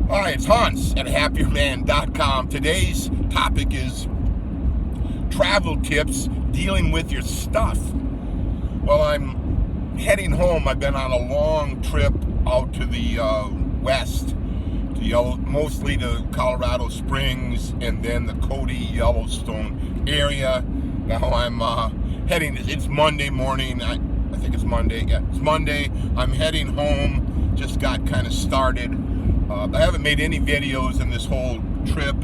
Hi, it's Hans at happierman.com. Today's topic is travel tips dealing with your stuff. Well, I'm heading home. I've been on a long trip out to the west, mostly to Colorado Springs and then the Cody, Yellowstone area. Now I'm heading, it's Monday morning. I think it's Monday. Yeah, it's Monday. I'm heading home. Just got kind of started. I haven't made any videos in this whole trip.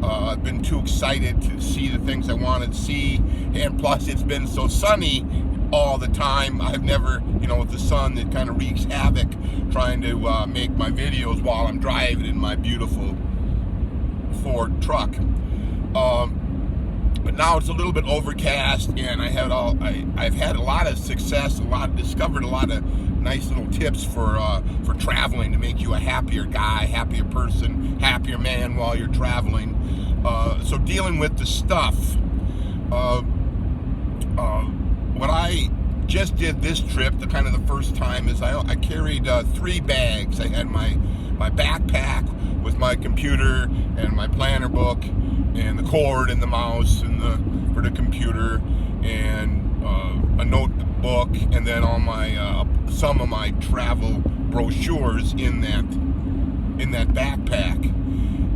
I've been too excited to see the things I wanted to see, and plus it's been so sunny all the time. I've never, with the sun that kind of wreaks havoc trying to make my videos while I'm driving in my beautiful Ford truck. But now it's a little bit overcast, and I've had a lot of success, discovered a lot of nice little tips for traveling to make you a happier guy, happier person, happier man while you're traveling. So dealing with the stuff. What I just did this trip, the first time, is I carried 3 bags. I had my backpack with my computer and my planner book and the cord and the mouse and for the computer and a notebook, and then all my some of my travel brochures in that backpack.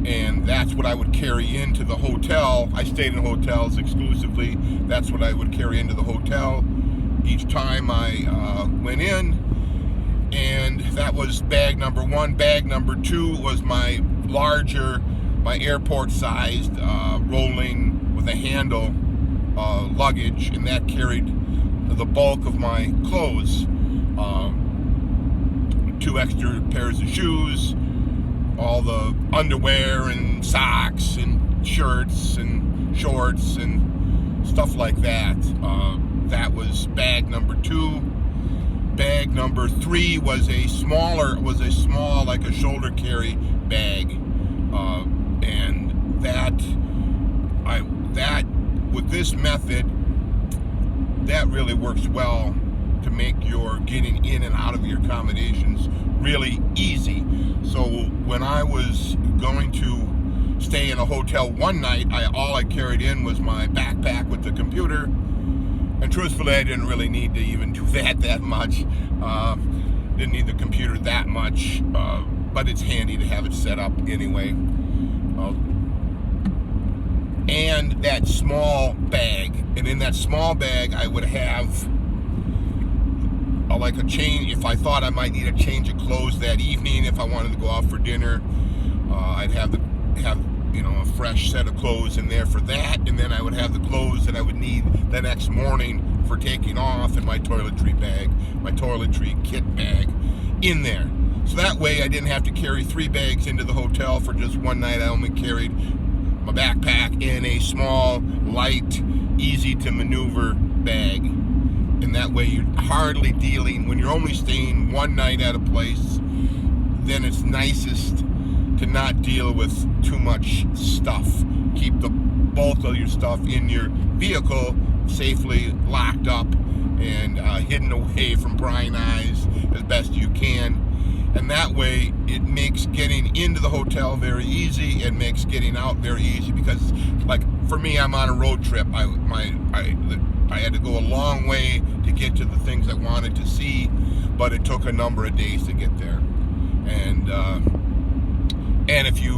And that's what I would carry into the hotel. I stayed in hotels exclusively. That's what I would carry into the hotel each time I went in. And that was bag number 1. Bag number 2 was my larger, my airport-sized rolling with a handle luggage, and that carried the bulk of my clothes. 2 extra pairs of shoes, all the underwear and socks and shirts and shorts and stuff like that. That was bag number 2. Bag number 3 was a small, like a shoulder carry bag, and that with this method, that really works well to make your getting in and out of your accommodations really easy. So when I was going to stay in a hotel one night, all I carried in was my backpack with the computer, and truthfully I didn't really need to even do that much. Didn't need the computer that much, but it's handy to have it set up anyway. And that small bag, and in that small bag I would have like a change. If I thought I might need a change of clothes that evening, if I wanted to go out for dinner, I'd have a fresh set of clothes in there for that, and then I would have the clothes that I would need the next morning for taking off in my toiletry bag, my toiletry kit bag in there. So that way I didn't have to carry 3 bags into the hotel for just one night. I only carried my backpack in a small, light, easy to maneuver bag. And that way you're hardly dealing, when you're only staying one night at a place, then it's nicest to not deal with too much stuff. Keep both of your stuff in your vehicle safely locked up and hidden away from prying eyes as best you can. And that way it makes getting into the hotel very easy and makes getting out very easy, because like for me, I'm on a road trip. I had to go a long way to get to the things I wanted to see, but it took a number of days to get there. And if you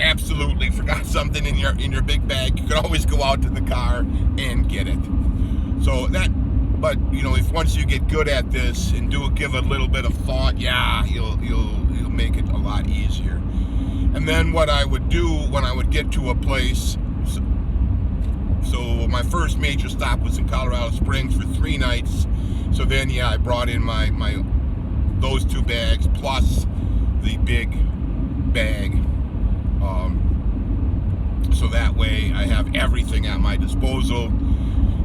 absolutely forgot something in your big bag, you can always go out to the car and get it. But if once you get good at this and give a little bit of thought, yeah, you'll make it a lot easier. And then what I would do when I would get to a place. So my first major stop was in Colorado Springs for 3 nights. So then, I brought in those 2 bags plus the big bag. So that way I have everything at my disposal.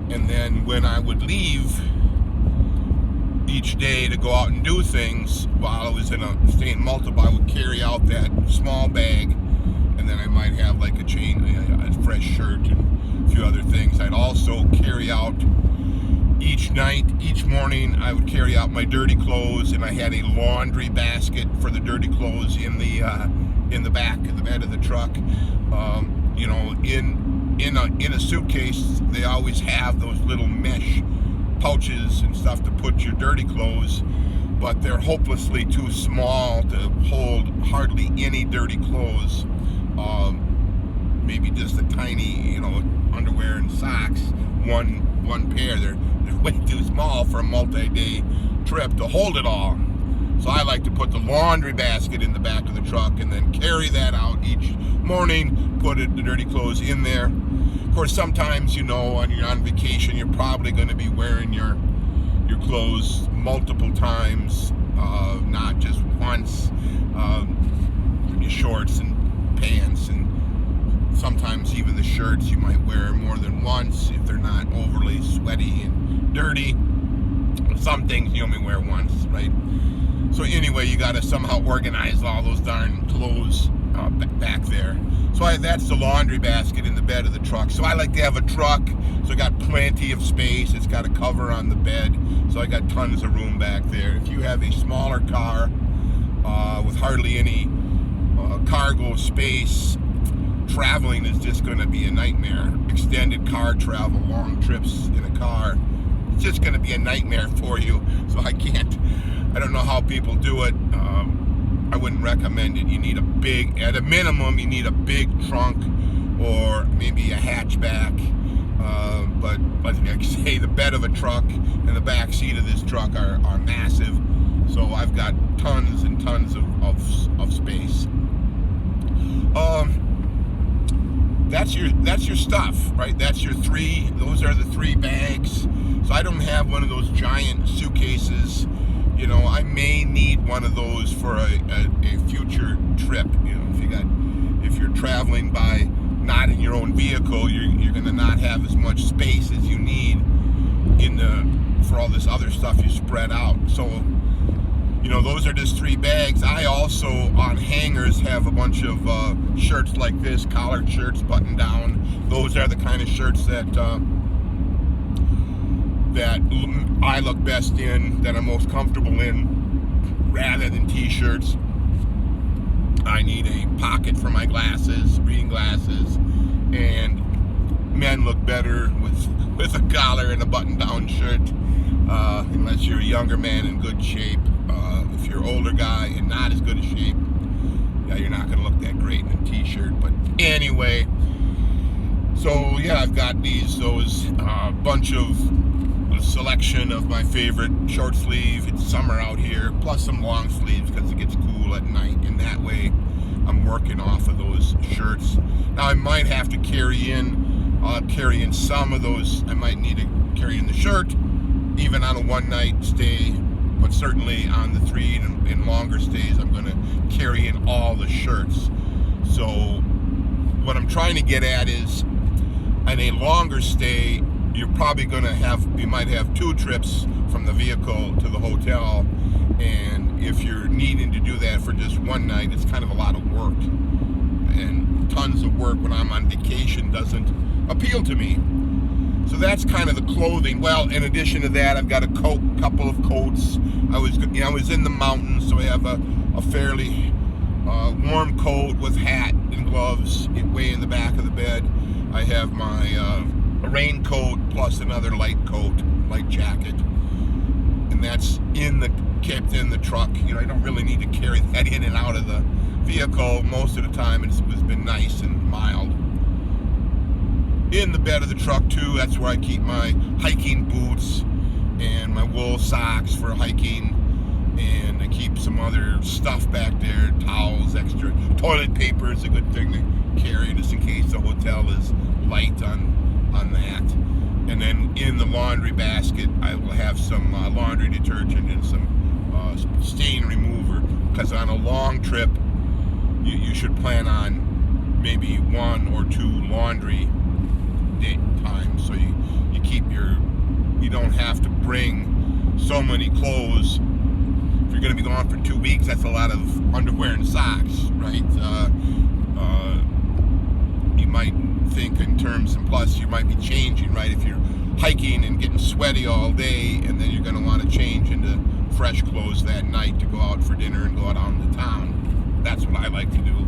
And then when I would leave each day to go out and do things, while I was staying in multiple, I would carry out that small bag, and then I might have like a chain, a fresh shirt, and a few other things. I'd also carry out each night, each morning, I would carry out my dirty clothes, and I had a laundry basket for the dirty clothes in the back of the bed of the truck. You know, in a suitcase, they always have those little mesh pouches and stuff to put your dirty clothes, but they're hopelessly too small to hold hardly any dirty clothes. Maybe just a tiny, you know, underwear and socks, one pair. They're way too small for a multi-day trip to hold it all. So I like to put the laundry basket in the back of the truck and then carry that out each morning, put the dirty clothes in there. Of course, sometimes, you know, when you're on vacation, you're probably going to be wearing your clothes multiple times, not just once. Your shorts and pants, and sometimes even the shirts you might wear more than once if they're not overly sweaty and dirty. Some things you only wear once, right? So anyway, you got to somehow organize all those darn clothes back there. So that's the laundry basket in the bed of the truck. So I like to have a truck, so I got plenty of space. It's got a cover on the bed, so I got tons of room back there. If you have a smaller car with hardly any cargo space, traveling is just going to be a nightmare. Extended car travel, long trips in a car, it's just going to be a nightmare for you. So I don't know how people do it. I wouldn't recommend it. You need at a minimum, you need a big trunk or maybe a hatchback. But like I say, the bed of a truck and the back seat of this truck are massive. So I've got tons and tons of space. That's your stuff, right? Those are the 3 bags. So I don't have one of those giant suitcases. You know, I may need one of those for a future trip. You know, if you're traveling by not in your own vehicle, you're going to not have as much space as you need for all this other stuff you spread out. So, you know, those are just 3 bags. I also, on hangers, have a bunch of shirts like this, collared shirts, button down. Those are the kind of shirts that I look best in, that I'm most comfortable in, rather than t-shirts. I need a pocket for my glasses, reading glasses, and men look better with a collar and a button-down shirt, unless you're a younger man in good shape. If you're an older guy and not as good a shape, yeah, you're not going to look that great in a t-shirt. But anyway, so yeah, I've got those bunch of selection of my favorite short sleeve. It's summer out here, plus some long sleeves because it gets cool at night, and that way I'm working off of those shirts. Now I might have to carry in some of those. I might need to carry in the shirt even on a one-night stay, but certainly on the 3 and longer stays I'm going to carry in all the shirts. So what I'm trying to get at is, on a longer stay, you're probably going to you might have 2 trips from the vehicle to the hotel, and if you're needing to do that for just one night, it's kind of a lot of work, and tons of work when I'm on vacation doesn't appeal to me. So that's kind of the clothing. Well, in addition to that, I've got a couple of coats. I was in the mountains, so I have a fairly warm coat with hat and gloves way in the back of the bed. I have my a raincoat plus another light jacket, and that's kept in the truck. You know, I don't really need to carry that in and out of the vehicle. Most of the time it's been nice and mild. In the bed of the truck too, that's where I keep my hiking boots and my wool socks for hiking, and I keep some other stuff back there, towels, extra toilet paper is a good thing to carry just in case the hotel is light on that. And then in the laundry basket, I will have some laundry detergent and some stain remover, because on a long trip, you should plan on maybe 1 or 2 laundry day times, so you keep you don't have to bring so many clothes. If you're going to be gone for 2 weeks, that's a lot of underwear and socks, right? You might think in terms, and plus you might be changing, right? If you're hiking and getting sweaty all day, and then you're going to want to change into fresh clothes that night to go out for dinner and go out into town. That's what I like to do.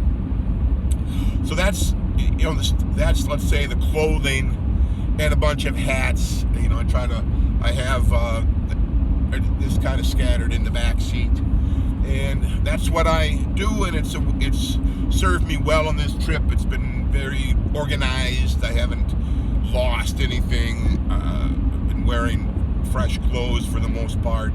So that's, that's, let's say, the clothing and a bunch of hats. I have this kind of scattered in the back seat, and that's what I do, and it's served me well on this trip. It's been very organized. I haven't lost anything. I've been wearing fresh clothes for the most part.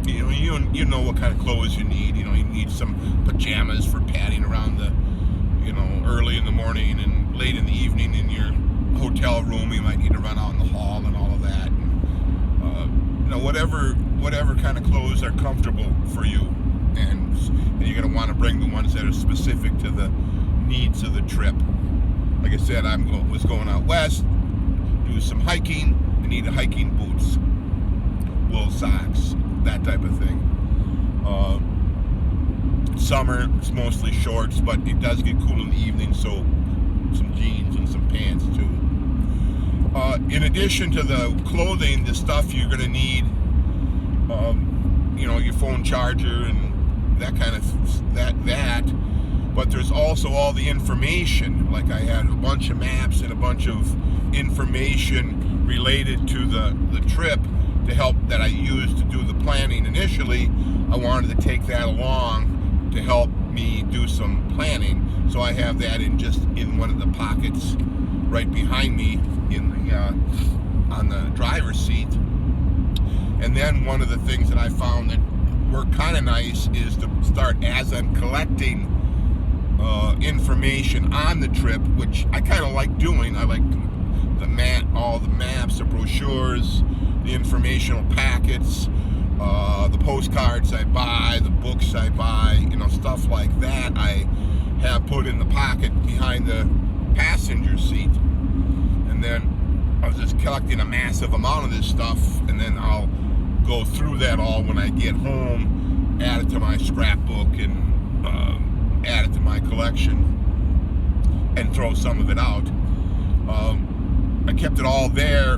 You know what kind of clothes you need. You need some pajamas for padding around the, early in the morning and late in the evening in your hotel room. You might need to run out in the hall and all of that. And, whatever kind of clothes are comfortable for you, and you're going to want to bring the ones that are specific to the needs of the trip. Like I said, was going out west, do some hiking. I needed hiking boots, wool socks, that type of thing. Summer, it's mostly shorts, but it does get cool in the evening, so some jeans and some pants too. In addition to the clothing, the stuff you're going to need, your phone charger and that kind of that. But there's also all the information. Like I had a bunch of maps and a bunch of information related to the trip to help that I used to do the planning initially. I wanted to take that along to help me do some planning. So I have that in one of the pockets right behind me on the driver's seat. And then one of the things that I found that worked kind of nice is to start, as I'm collecting information on the trip, which I kind of like doing. I like all the maps, the brochures, the informational packets, the postcards I buy, the books I buy, stuff like that. I have put in the pocket behind the passenger seat, and then I was just collecting a massive amount of this stuff, and then I'll go through that all when I get home, add it to my scrapbook, and add it to my collection, and throw some of it out. I kept it all there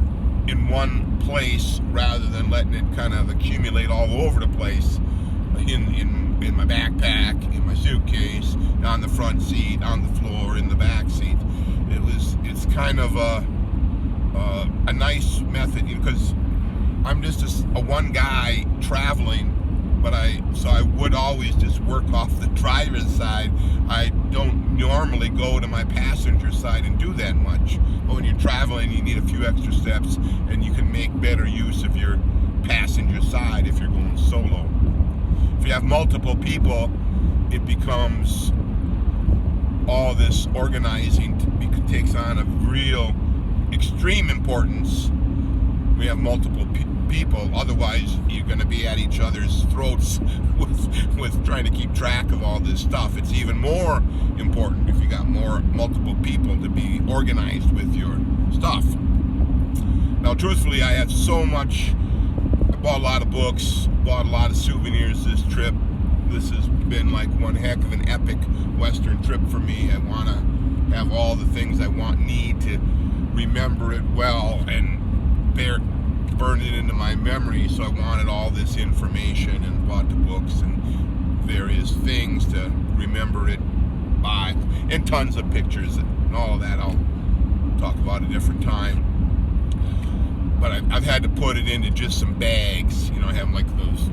in one place rather than letting it kind of accumulate all over the place in my backpack, in my suitcase, on the front seat, on the floor, in the back seat. It's kind of a nice method, because I'm just a one guy traveling, so I would always just work off the driver's side. I don't normally go to my passenger side and do that much. But when you're traveling, you need a few extra steps, and you can make better use of your passenger side if you're going solo. If you have multiple people, it becomes all this organizing takes on a real extreme importance. We have multiple people, otherwise you're going to be at each other's throats with trying to keep track of all this stuff. It's even more important if you got multiple people to be organized with your stuff. Now, truthfully, I have so much. I bought a lot of books, bought a lot of souvenirs this trip. This has been like one heck of an epic Western trip for me. I want to have all the things I need to remember it well and burn it into my memory. So I wanted all this information and bought the books and various things to remember it by, and tons of pictures and all of that. I'll talk about a different time. But I've had to put it into just some bags. I have like those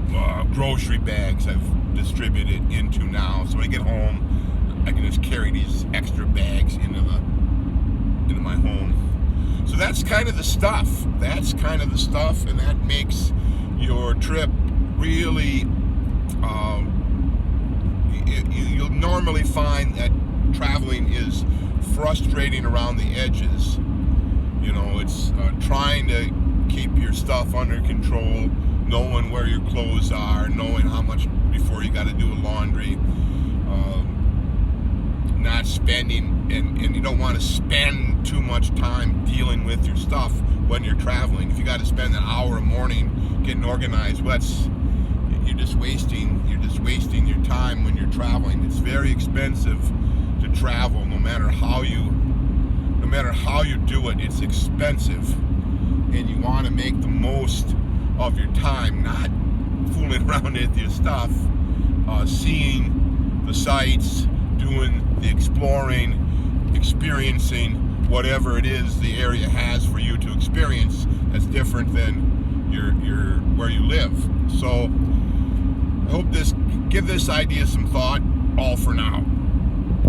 grocery bags I've distributed into now. So when I get home, I can just carry these extra bags into my home. So that's kind of the stuff. And that makes your trip really. You'll normally find that traveling is frustrating around the edges. It's trying to keep your stuff under control, knowing where your clothes are, knowing how much before you got to do laundry, not spending, and you don't want to spend too much time dealing with your stuff when you're traveling. If you got to spend an hour a morning getting organized, you're just wasting your time when you're traveling. It's very expensive to travel, no matter matter how you do it, it's expensive, and you want to make the most of your time, not fooling around with your stuff, seeing the sights, doing the exploring, experiencing whatever it is the area has for you to experience that's different than your where you live. So I hope give this idea some thought. All for now.